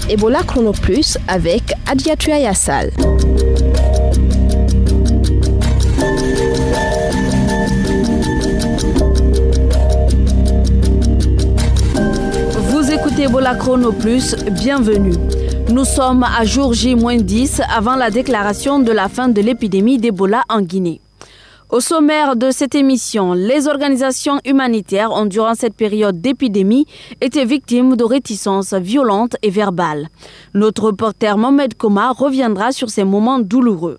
Ebola Chrono Plus avec Adiatua Yassal. Vous écoutez Ebola Chrono Plus, bienvenue. Nous sommes à jour J-10 avant la déclaration de la fin de l'épidémie d'Ebola en Guinée. Au sommaire de cette émission, les organisations humanitaires ont, durant cette période d'épidémie, été victimes de réticences violentes et verbales. Notre reporter Mohamed Koma reviendra sur ces moments douloureux.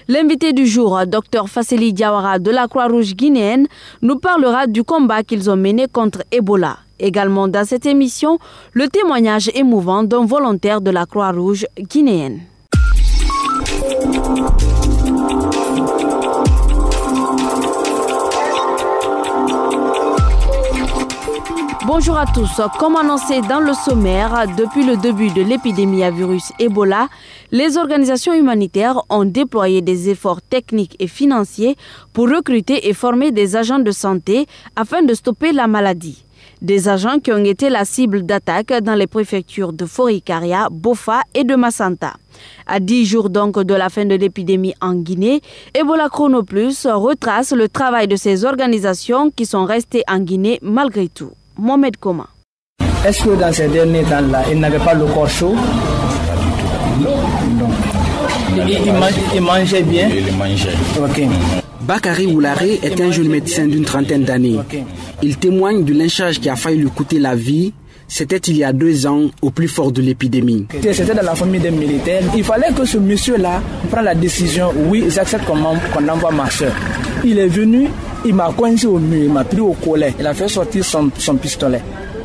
L'invité du jour, Dr Fasseli Diawara de la Croix-Rouge guinéenne, nous parlera du combat qu'ils ont mené contre Ebola. Également dans cette émission, le témoignage émouvant d'un volontaire de la Croix-Rouge guinéenne. Bonjour à tous. Comme annoncé dans le sommaire, depuis le début de l'épidémie à virus Ebola, les organisations humanitaires ont déployé des efforts techniques et financiers pour recruter et former des agents de santé afin de stopper la maladie. Des agents qui ont été la cible d'attaques dans les préfectures de Forikaria, Bofa et de Massanta. À 10 jours donc de la fin de l'épidémie en Guinée, Ebola Chrono Plus retrace le travail de ces organisations qui sont restées en Guinée malgré tout. Mohamed Koma. Est-ce que dans ces derniers temps-là, il n'avait pas le corps chaud? Non. Il mangeait bien? Il mangeait. Ok. Bakary Oularé est un jeune médecin d'une trentaine d'années. Il témoigne du lynchage qui a failli lui coûter la vie. C'était il y a 2 ans, au plus fort de l'épidémie. C'était dans la famille des militaires. Il fallait que ce monsieur-là prenne la décision. Oui, j'accepte qu'on envoie ma soeur. Il est venu, il m'a coincé au mur, il m'a pris au collet. Il a fait sortir son pistolet,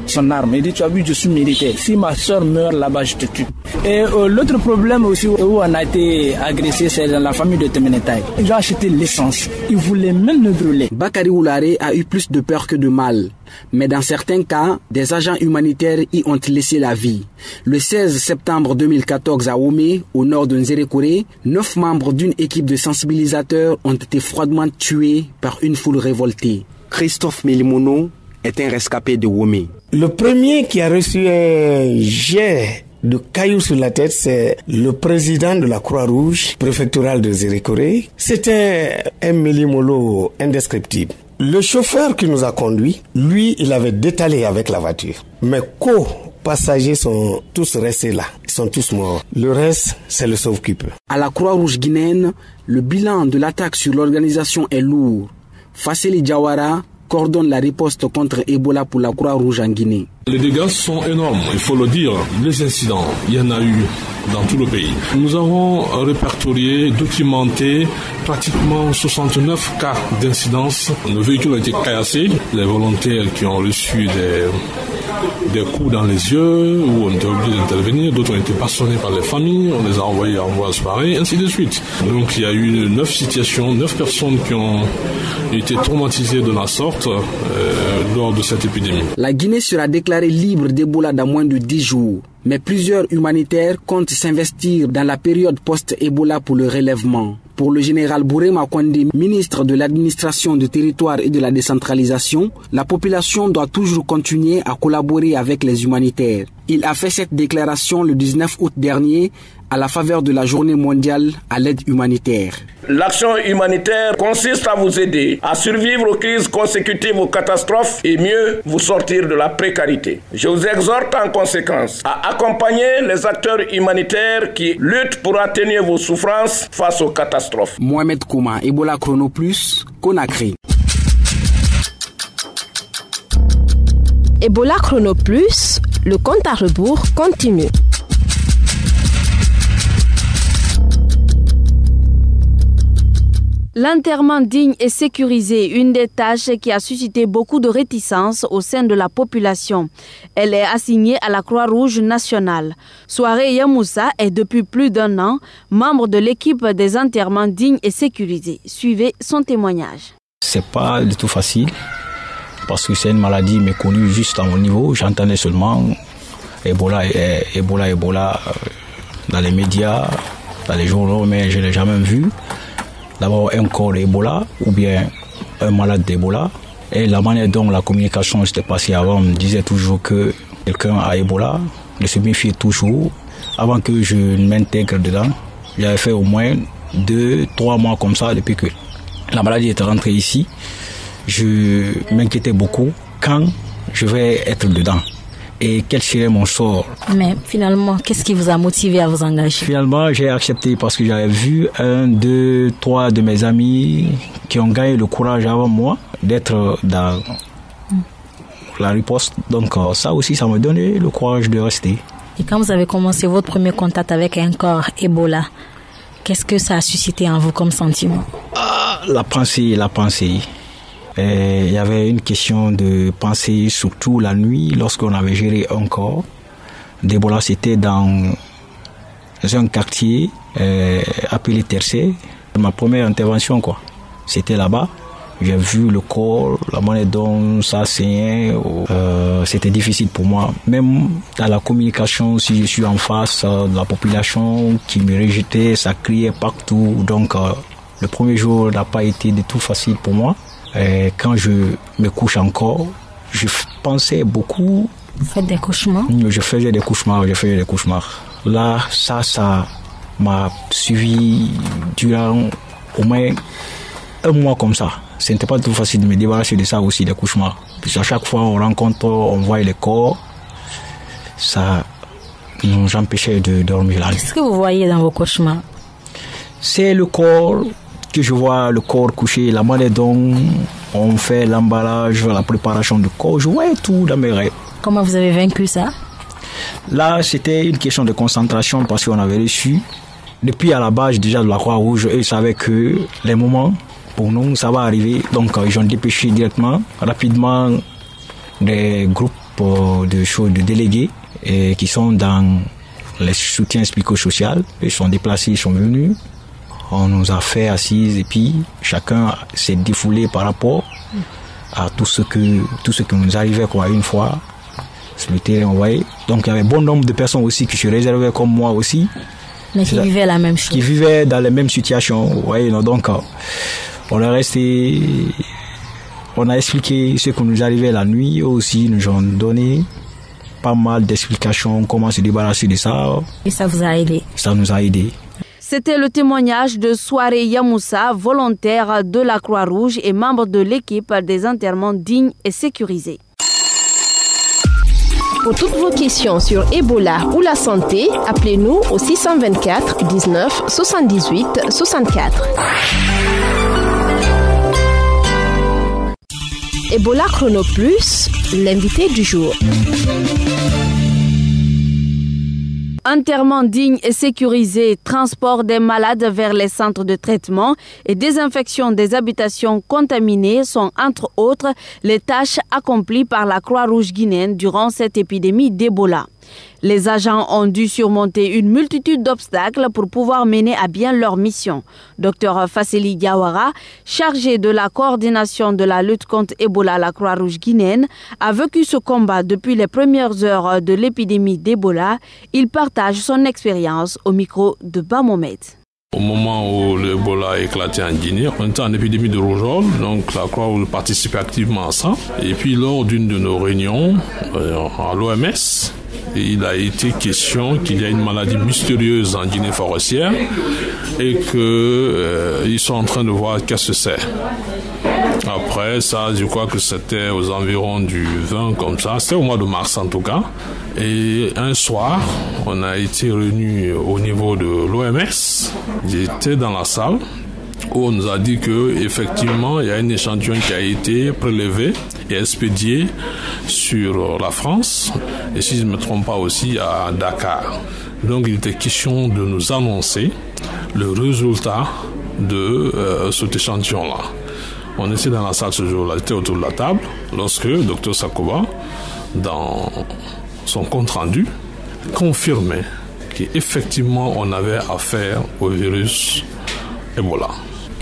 son arme. Il dit, tu as vu, je suis militaire. Si ma soeur meurt là-bas, je te tue. Et l'autre problème aussi où on a été agressé, c'est dans la famille de Temenetaï. Ils ont acheté l'essence. Ils voulaient même nous brûler. Bakary Oularé a eu plus de peur que de mal. Mais dans certains cas, des agents humanitaires y ont laissé la vie. Le 16 septembre 2014 à Omé, au nord de Nzérékoré, 9 membres d'une équipe de sensibilisateurs ont été froidement tués par une foule révoltée. Christophe Melimono est un rescapé de Omé. Le premier qui a reçu un jet de cailloux sur la tête, c'est le président de la Croix-Rouge préfectorale de Nzérékoré. C'était un Melimolo indescriptible. Le chauffeur qui nous a conduits, lui, il avait détalé avec la voiture. Mes co-passagers sont tous restés là. Ils sont tous morts. Le reste, c'est le sauve-qui-peut. À la Croix-Rouge guinéenne, le bilan de l'attaque sur l'organisation est lourd. Fasseli Diawara coordonne la riposte contre Ebola pour la Croix-Rouge en Guinée. Les dégâts sont énormes, il faut le dire. Les incidents, il y en a eu dans tout le pays. Nous avons répertorié, documenté pratiquement 69 cas d'incidence. Nos véhicules ont été caillassés. Les volontaires qui ont reçu des coups dans les yeux ou ont été obligés d'intervenir, d'autres ont été passionnés par les familles, on les a envoyés en voie séparée, ainsi de suite. Donc il y a eu 9 situations, 9 personnes qui ont été traumatisées de la sorte lors de cette épidémie. La Guinée sera déclarée libre d'Ebola dans moins de 10 jours. Mais plusieurs humanitaires comptent s'investir dans la période post-Ebola pour le relèvement. Pour le général Bouré Makwande, ministre de l'administration du territoire et de la décentralisation, la population doit toujours continuer à collaborer avec les humanitaires. Il a fait cette déclaration le 19 août dernier à la faveur de la journée mondiale à l'aide humanitaire. L'action humanitaire consiste à vous aider à survivre aux crises consécutives aux catastrophes et mieux vous sortir de la précarité. Je vous exhorte en conséquence à accompagner les acteurs humanitaires qui luttent pour atténuer vos souffrances face aux catastrophes. Mohamed Koma, Ebola Chrono Plus, Conakry. Ebola Chrono Plus, le compte à rebours continue. L'enterrement digne et sécurisé, une des tâches qui a suscité beaucoup de réticences au sein de la population. Elle est assignée à la Croix-Rouge nationale. Soirée Yamoussa est depuis plus d'1 an membre de l'équipe des enterrements dignes et sécurisés. Suivez son témoignage. C'est pas du tout facile parce que c'est une maladie méconnue juste à mon niveau. J'entendais seulement Ebola dans les médias, dans les journaux, mais je ne l'ai jamais vu. D'abord un corps d'Ebola ou bien un malade d'Ebola. Et la manière dont la communication s'était passée avant me disait toujours que quelqu'un a Ebola, de se méfier toujours. Avant que je m'intègre dedans, j'avais fait au moins 2-3 mois comme ça depuis que la maladie était rentrée ici. Je m'inquiétais beaucoup quand je vais être dedans et quel serait mon sort. Mais finalement, qu'est-ce qui vous a motivé à vous engager? Finalement, j'ai accepté parce que j'avais vu 1, 2, 3 de mes amis qui ont gagné le courage avant moi d'être dans la riposte. Donc ça aussi, ça m'a donné le courage de rester. Et quand vous avez commencé votre premier contact avec un corps Ebola, qu'est-ce que ça a suscité en vous comme sentiment? La pensée. Il y avait une question de pensée, surtout la nuit, lorsqu'on avait géré un corps d'Ebola. C'était dans un quartier appelé Tercé. Ma première intervention, c'était là-bas. J'ai vu le corps, la manière dont ça saignait. C'était difficile pour moi. Même dans la communication, si je suis en face de la population qui me rejetait, ça criait partout. Donc, le premier jour n'a pas été du tout facile pour moi. Et quand je me couche encore, je pensais beaucoup. Vous faites des cauchemars? Je faisais des cauchemars. Là, ça m'a suivi durant au moins 1 mois comme ça. Ce n'était pas tout facile de me débarrasser de ça aussi, des cauchemars. Puis à chaque fois on rencontre, on voit les corps, ça nous empêchait de dormir la nuit. Qu'est-ce que vous voyez dans vos cauchemars? C'est le corps que je vois, le corps couché, la manière dont on fait l'emballage, la préparation du corps. Je voyais tout dans mes rêves. Comment vous avez vaincu ça? Là, c'était une question de concentration parce qu'on avait reçu, depuis à la base déjà de la Croix-Rouge, eux savaient que les moments, pour nous, ça va arriver. Donc, ils ont dépêché rapidement, des groupes de délégués qui sont dans les soutiens psychosociaux. Ils sont déplacés, ils sont venus. On nous a fait assises et puis chacun s'est défoulé par rapport à tout ce qui nous arrivait une fois sur le terrain, vous voyez. Donc, il y avait bon nombre de personnes aussi qui se réservaient comme moi aussi. Mais qui vivaient la même chose. Qui vivaient dans les mêmes situations, vous voyez. Donc, on est resté, on a expliqué ce qui nous arrivait la nuit. Eux aussi nous ont donné pas mal d'explications, comment se débarrasser de ça. Et ça vous a aidé? Ça nous a aidé. C'était le témoignage de Soiré Yamoussa, volontaire de la Croix-Rouge et membre de l'équipe des enterrements dignes et sécurisés. Pour toutes vos questions sur Ebola ou la santé, appelez-nous au 624 19 78 64. Ebola Chrono Plus, l'invité du jour. Enterrement digne et sécurisé, transport des malades vers les centres de traitement et désinfection des habitations contaminées sont entre autres les tâches accomplies par la Croix-Rouge guinéenne durant cette épidémie d'Ebola. Les agents ont dû surmonter une multitude d'obstacles pour pouvoir mener à bien leur mission. Dr Fasseli Diawara, chargé de la coordination de la lutte contre Ebola à la Croix-Rouge guinéenne, a vécu ce combat depuis les premières heures de l'épidémie d'Ebola. Il partage son expérience au micro de Bamomed. Au moment où l'Ebola a éclaté en Guinée, on était en épidémie de rougeole, donc la Croix-Rouge participait activement à ça. Et puis lors d'une de nos réunions à l'OMS, il a été question qu'il y a une maladie mystérieuse en Guinée forestière et qu'ils sont en train de voir qu'est-ce que c'est. Après ça, je crois que c'était aux environs du 20 comme ça, c'était au mois de mars en tout cas. Et un soir, on a été réunis au niveau de l'OMS. J'étais dans la salle où on nous a dit que effectivement il y a un échantillon qui a été prélevé et expédié sur la France et si je ne me trompe pas aussi à Dakar. Donc il était question de nous annoncer le résultat de cet échantillon-là. On était dans la salle ce jour-là, j'étais autour de la table lorsque le Dr Sakoba, dans son compte-rendu, confirmait qu'effectivement on avait affaire au virus Ebola.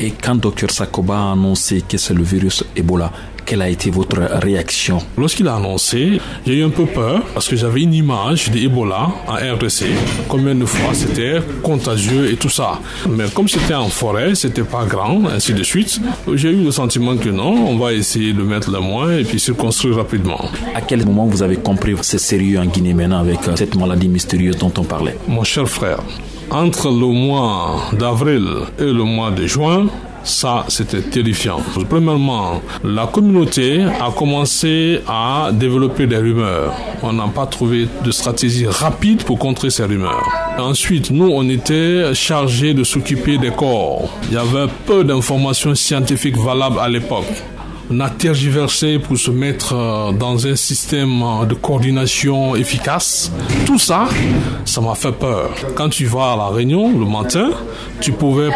Et quand Dr Sakoba a annoncé que c'est le virus Ebola, quelle a été votre réaction? Lorsqu'il a annoncé, j'ai eu un peu peur parce que j'avais une image d'Ebola en RDC. Combien de fois c'était contagieux et tout ça. Mais comme c'était en forêt, c'était pas grand, ainsi de suite. J'ai eu le sentiment que non, on va essayer de mettre le moins et puis circonscrire rapidement. À quel moment vous avez compris que c'est sérieux en Guinée maintenant avec cette maladie mystérieuse dont on parlait? Mon cher frère, entre le mois d'avril et le mois de juin, ça, c'était terrifiant. Premièrement, la communauté a commencé à développer des rumeurs. On n'a pas trouvé de stratégie rapide pour contrer ces rumeurs. Ensuite, nous, on était chargés de s'occuper des corps. Il y avait peu d'informations scientifiques valables à l'époque. On a tergiversé pour se mettre dans un système de coordination efficace. Tout ça, ça m'a fait peur. Quand tu vas à la réunion le matin, tu pouvais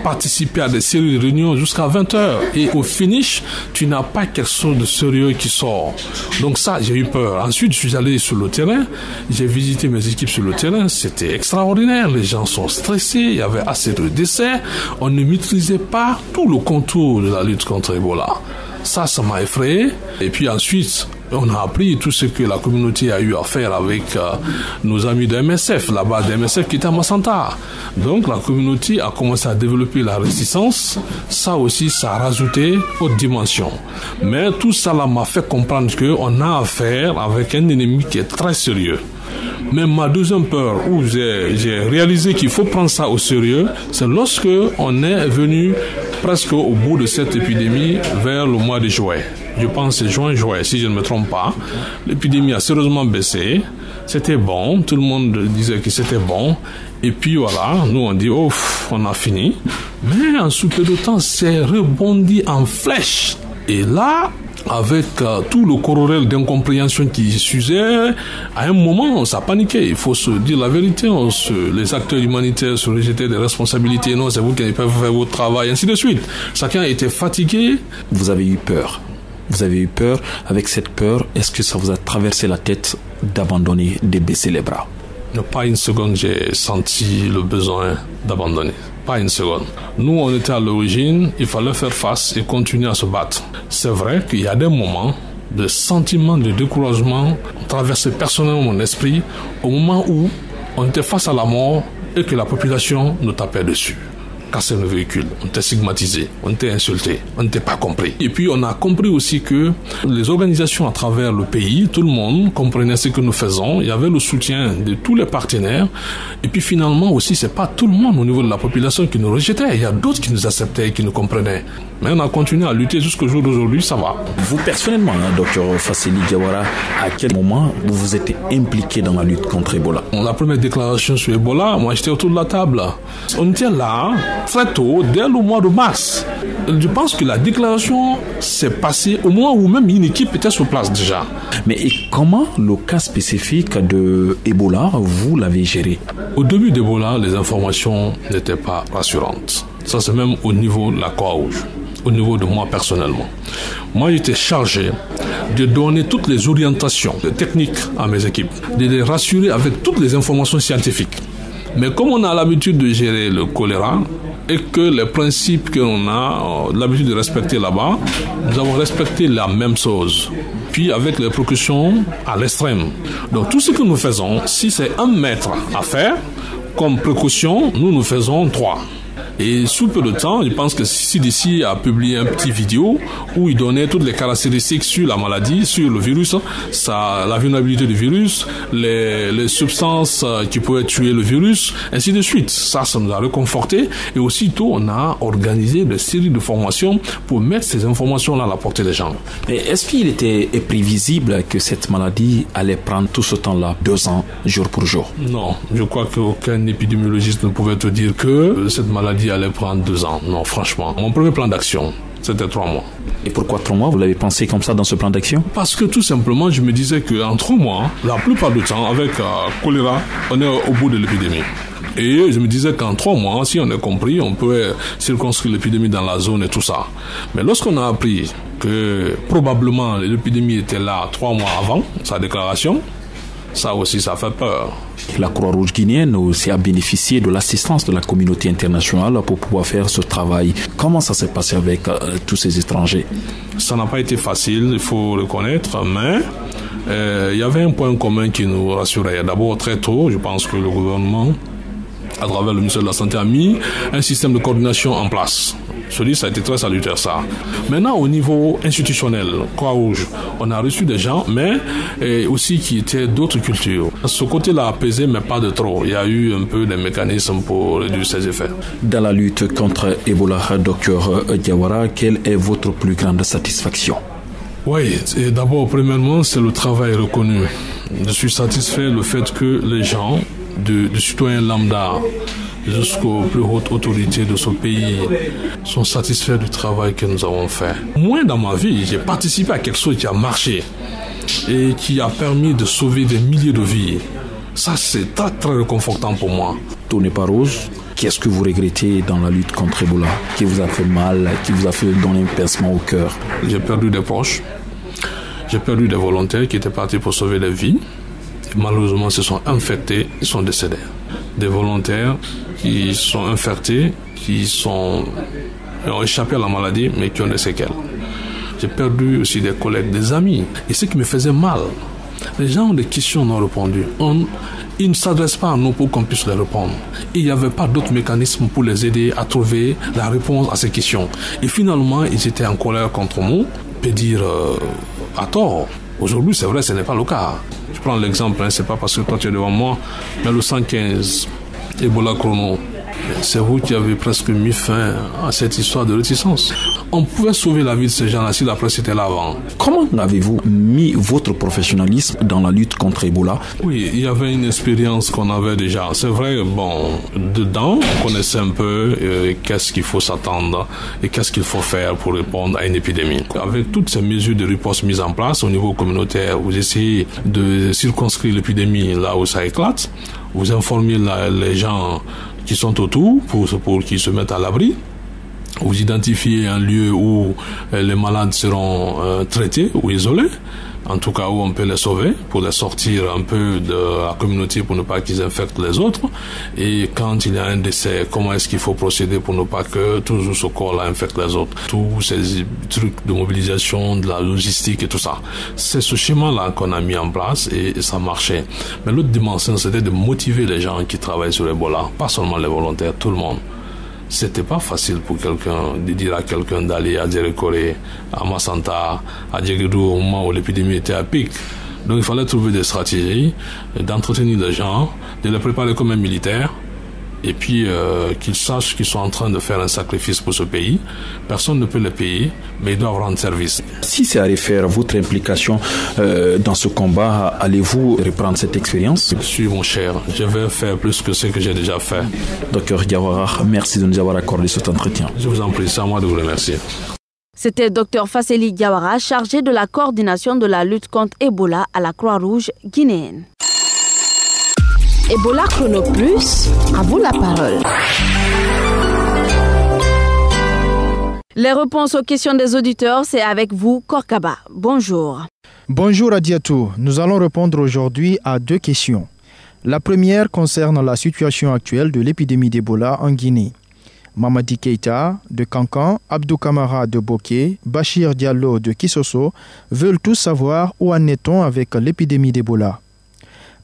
participer à des séries de réunions jusqu'à 20h. Et au finish, tu n'as pas quelque chose de sérieux qui sort. Donc ça, j'ai eu peur. Ensuite, je suis allé sur le terrain. J'ai visité mes équipes sur le terrain. C'était extraordinaire. Les gens sont stressés. Il y avait assez de décès. On ne maîtrisait pas tout le contour de la lutte contre Ebola. Ça m'a effrayé. Et puis ensuite, on a appris tout ce que la communauté a eu à faire avec nos amis de MSF, la base de MSF qui était à Massanta. Donc la communauté a commencé à développer la résistance. Ça aussi, ça a rajouté autre dimension. Mais tout ça là m'a fait comprendre qu'on a affaire avec un ennemi qui est très sérieux. Mais ma deuxième peur, où j'ai réalisé qu'il faut prendre ça au sérieux, c'est lorsque on est venu presque au bout de cette épidémie vers le mois de juin. Je pense que c'est juin, si je ne me trompe pas. L'épidémie a sérieusement baissé. C'était bon, tout le monde disait que c'était bon. Et puis voilà, nous on dit, on a fini. Mais en sous peu de temps, c'est rebondi en flèche. Et là, avec tout le corolère d'incompréhension qui s'usait, à un moment, ça paniquait. Il faut se dire la vérité. Les acteurs humanitaires se rejetaient des responsabilités. Non, c'est vous qui n'avez pas fait votre travail, ainsi de suite. Chacun était fatigué. Vous avez eu peur. Vous avez eu peur. Avec cette peur, est-ce que ça vous a traversé la tête d'abandonner, de baisser les bras? Pas une seconde, j'ai senti le besoin d'abandonner. Pas une seconde. Nous, on était à l'origine, il fallait faire face et continuer à se battre. C'est vrai qu'il y a des moments de sentiments de découragement traversé personnellement mon esprit au moment où on était face à la mort et que la population nous tapait dessus. Casser le véhicule, on était stigmatisé, on était insulté, on n'était pas compris. Et puis on a compris aussi que les organisations à travers le pays, tout le monde comprenait ce que nous faisons, il y avait le soutien de tous les partenaires. Et puis finalement aussi, c'est pas tout le monde au niveau de la population qui nous rejetait, il y a d'autres qui nous acceptaient et qui nous comprenaient. Mais on a continué à lutter jusqu'au jour d'aujourd'hui, ça va. Vous personnellement, Dr Fassili Diawara, à quel moment vous vous êtes impliqué dans la lutte contre Ebola? La première déclaration sur Ebola, moi j'étais autour de la table. On était là très tôt, dès le mois de mars. Je pense que la déclaration s'est passée au moment où même une équipe était sur place déjà. Mais comment le cas spécifique de Ebola, vous l'avez géré? Au début d'Ebola, les informations n'étaient pas rassurantes. Ça, c'est même au niveau de la Croix-Rouge, au niveau de moi personnellement. Moi, j'étais chargé de donner toutes les orientations techniques à mes équipes, de les rassurer avec toutes les informations scientifiques. Mais comme on a l'habitude de gérer le choléra et que les principes que l'on a l'habitude de respecter là-bas, nous avons respecté la même chose. Puis avec les précautions à l'extrême. Donc tout ce que nous faisons, si c'est 1 mètre à faire, comme précaution, nous faisons 3. Et sous peu de temps, je pense que CDC a publié un petit vidéo où il donnait toutes les caractéristiques sur la maladie, sur le virus, la vulnérabilité du virus, les substances qui pouvaient tuer le virus, ainsi de suite. Ça nous a réconforté. Et aussitôt, on a organisé des séries de formations pour mettre ces informations-là à la portée des gens. Mais est-ce qu'il était prévisible que cette maladie allait prendre tout ce temps-là, 2 ans, jour pour jour? Non, je crois qu'aucun épidémiologiste ne pouvait te dire que cette maladie allait prendre 2 ans. Non, franchement. Mon premier plan d'action, c'était 3 mois. Et pourquoi 3 mois? Vous l'avez pensé comme ça dans ce plan d'action? Parce que tout simplement, je me disais qu'en 3 mois, la plupart du temps, avec choléra, on est au bout de l'épidémie. Et je me disais qu'en 3 mois, si on est compris, on peut circonscrire l'épidémie dans la zone et tout ça. Mais lorsqu'on a appris que probablement l'épidémie était là 3 mois avant sa déclaration, ça aussi, ça fait peur. La Croix-Rouge guinéenne aussi a bénéficié de l'assistance de la communauté internationale pour pouvoir faire ce travail. Comment ça s'est passé avec tous ces étrangers? Ça n'a pas été facile, il faut reconnaître, mais il y avait un point commun qui nous rassurait. D'abord, très tôt, je pense que le gouvernement, à travers le ministère de la Santé, a mis un système de coordination en place. Ça a été très salutaire, ça. Maintenant, au niveau institutionnel, Croix-Rouge, on a reçu des gens, mais aussi qui étaient d'autres cultures. Ce côté-là a apaisé, mais pas de trop. Il y a eu un peu des mécanismes pour réduire ses effets. Dans la lutte contre Ebola, Dr Diawara, quelle est votre plus grande satisfaction? Oui, et d'abord, premièrement, c'est le travail reconnu. Je suis satisfait du fait que les gens, du citoyen lambda jusqu'aux plus hautes autorités de ce pays, sont satisfaits du travail que nous avons fait. Moi, dans ma vie, j'ai participé à quelque chose qui a marché et qui a permis de sauver des milliers de vies. Ça, c'est très, très réconfortant pour moi. Tony Parose, qu'est-ce que vous regrettez dans la lutte contre Ebola, qui vous a fait mal, qui vous a fait donner un pincement au cœur? J'ai perdu des proches, j'ai perdu des volontaires qui étaient partis pour sauver des vies. Et malheureusement, se sont infectés, ils sont décédés. Des volontaires qui sont infectés, qui ont échappé à la maladie, mais qui ont des séquelles. J'ai perdu aussi des collègues, des amis. Et ce qui me faisait mal, les gens ont des questions non répondues. Ils ne s'adressent pas à nous pour qu'on puisse les répondre. Et il n'y avait pas d'autres mécanismes pour les aider à trouver la réponse à ces questions. Et finalement, ils étaient en colère contre nous, peut dire à tort. Aujourd'hui, c'est vrai, ce n'est pas le cas. Je prends l'exemple, c'est pas parce que toi tu es devant moi, mais le 115, Ebola Chrono, c'est vous qui avez presque mis fin à cette histoire de réticence. On pouvait sauver la vie de ces gens-là si la presse était là avant. Comment avez-vous mis votre professionnalisme dans la lutte contre Ebola? Oui, il y avait une expérience qu'on avait déjà. C'est vrai, dedans, on connaissait un peu qu'est-ce qu'il faut s'attendre et qu'est-ce qu'il faut faire pour répondre à une épidémie. Avec toutes ces mesures de riposte mises en place au niveau communautaire, vous essayez de circonscrire l'épidémie là où ça éclate, vous informez les gens qui sont autour pour qu'ils se mettent à l'abri. Vous identifiez un lieu où les malades seront traités ou isolés, en tout cas où on peut les sauver pour les sortir un peu de la communauté pour ne pas qu'ils infectent les autres. Et quand il y a un décès, comment est-ce qu'il faut procéder pour ne pas que toujours ce corps-là infecte les autres. Tous ces trucs de mobilisation, de la logistique et tout ça. C'est ce schéma-là qu'on a mis en place et ça marchait. Mais l'autre dimension, c'était de motiver les gens qui travaillent sur Ebola, pas seulement les volontaires, tout le monde. C'était pas facile pour quelqu'un de dire à quelqu'un d'aller à Djerekore, à Massanta, à Djeguedou au moment où l'épidémie était à pic. Donc il fallait trouver des stratégies, d'entretenir les gens, de les préparer comme un militaire, et puis qu'ils sachent qu'ils sont en train de faire un sacrifice pour ce pays. Personne ne peut les payer, mais ils doivent rendre service. Si c'est à refaire votre implication dans ce combat, allez-vous reprendre cette expérience? Je suis mon cher, je vais faire plus que ce que j'ai déjà fait. Dr Diawara, merci de nous avoir accordé cet entretien. Je vous en prie, c'est à moi de vous remercier. C'était Dr Fasseli Diawara, chargé de la coordination de la lutte contre Ebola à la Croix-Rouge guinéenne. Ebola Chrono Plus, à vous la parole. Les réponses aux questions des auditeurs, c'est avec vous, Korkaba. Bonjour. Bonjour Adiatou. Nous allons répondre aujourd'hui à 2 questions. La première concerne la situation actuelle de l'épidémie d'Ebola en Guinée. Mamadi Keïta de Kankan, Abdou Kamara de Boké, Bachir Diallo de Kisoso veulent tous savoir où en est-on avec l'épidémie d'Ebola.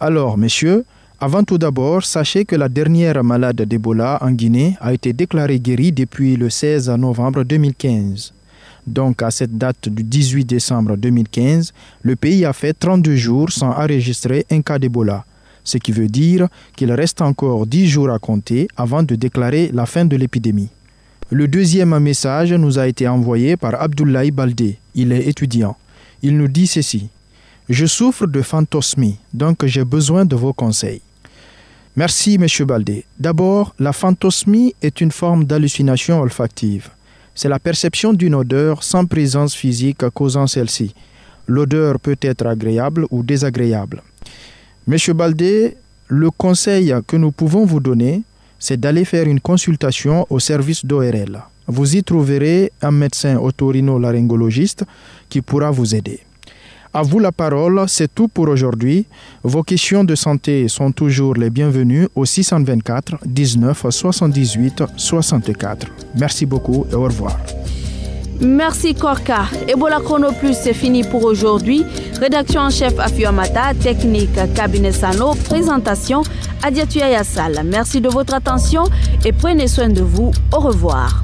Alors, messieurs, avant tout d'abord, sachez que la dernière malade d'Ebola en Guinée a été déclarée guérie depuis le 16 novembre 2015. Donc, à cette date du 18 décembre 2015, le pays a fait 32 jours sans enregistrer un cas d'Ebola, ce qui veut dire qu'il reste encore 10 jours à compter avant de déclarer la fin de l'épidémie. Le deuxième message nous a été envoyé par Abdoulaye Baldé. Il est étudiant. Il nous dit ceci. « Je souffre de phantosmie, donc j'ai besoin de vos conseils. » Merci, M. Baldé. D'abord, la phantosmie est une forme d'hallucination olfactive. C'est la perception d'une odeur sans présence physique causant celle-ci. L'odeur peut être agréable ou désagréable. M. Baldé, le conseil que nous pouvons vous donner, c'est d'aller faire une consultation au service d'ORL. Vous y trouverez un médecin otorino-laryngologiste qui pourra vous aider. À vous la parole, c'est tout pour aujourd'hui. Vos questions de santé sont toujours les bienvenues au 624 19 78 64. Merci beaucoup et au revoir. Merci Korka. Ebola Chrono Plus, c'est fini pour aujourd'hui. Rédaction en chef Afiamata, technique Cabinet Sano, présentation Adiatou Yassal. Merci de votre attention et prenez soin de vous. Au revoir.